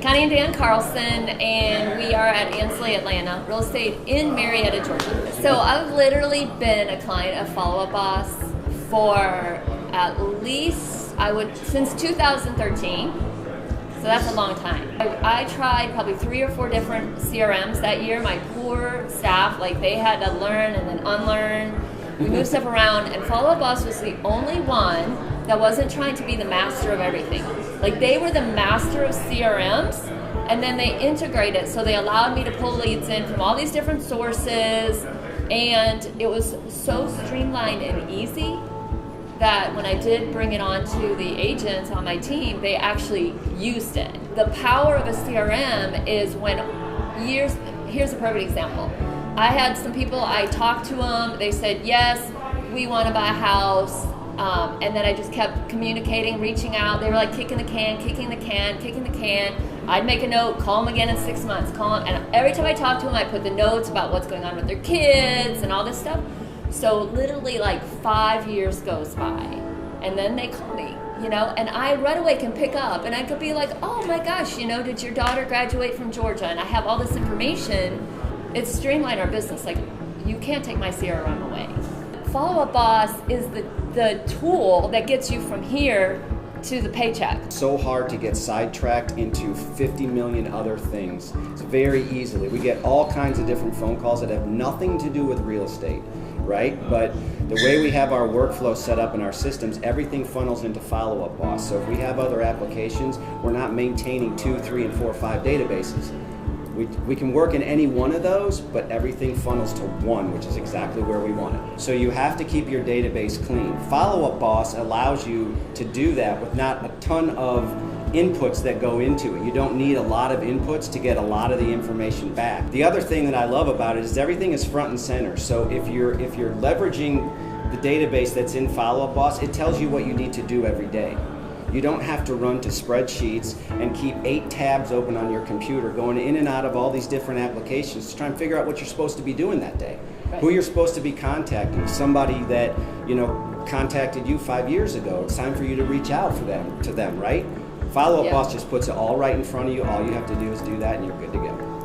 Connie and Dan Carlson, and we are at Ansley, Atlanta, real estate in Marietta, Georgia. So I've literally been a client of Follow Up Boss for at least, since 2013. So that's a long time. I tried probably 3 or 4 different CRMs that year. My poor staff, they had to learn and then unlearn. We moved stuff around, and Follow Up Boss was the only one that wasn't trying to be the master of everything. They were the master of CRMs, and then they integrated, so they allowed me to pull leads in from all these different sources, and it was so streamlined and easy that when I did bring it on to the agents on my team, they actually used it. The power of a CRM is here's a perfect example. I had some people, I talked to them, they said, yes, we want to buy a house, and then I just kept communicating, reaching out. They were kicking the can. I'd make a note, call them again in 6 months, and every time I talked to them, I put the notes about what's going on with their kids and all this stuff. So literally 5 years goes by, and then they call me, and I right away can pick up, and I could be like, oh my gosh, did your daughter graduate from Georgia? And I have all this information. It's streamlined our business. You can't take my CRM away. Follow Up Boss is the tool that gets you from here to the paycheck. So hard to get sidetracked into 50 million other things. It's very easily. We get all kinds of different phone calls that have nothing to do with real estate, right? But the way we have our workflow set up in our systems, everything funnels into Follow Up Boss. So if we have other applications, we're not maintaining 2, 3, and 4, 5 databases. We can work in any one of those, but everything funnels to one, which is exactly where we want it. So you have to keep your database clean. Follow Up Boss allows you to do that with not a ton of inputs that go into it. You don't need a lot of inputs to get a lot of the information back. The other thing that I love about it is everything is front and center. So if you're leveraging the database that's in Follow Up Boss, it tells you what you need to do every day. You don't have to run to spreadsheets and keep 8 tabs open on your computer, going in and out of all these different applications to try and figure out what you're supposed to be doing that day. Right. Who you're supposed to be contacting, somebody that contacted you 5 years ago. It's time for you to reach out to them, right? Follow Up Boss just puts it all right in front of you. All you have to do is do that, and you're good to go.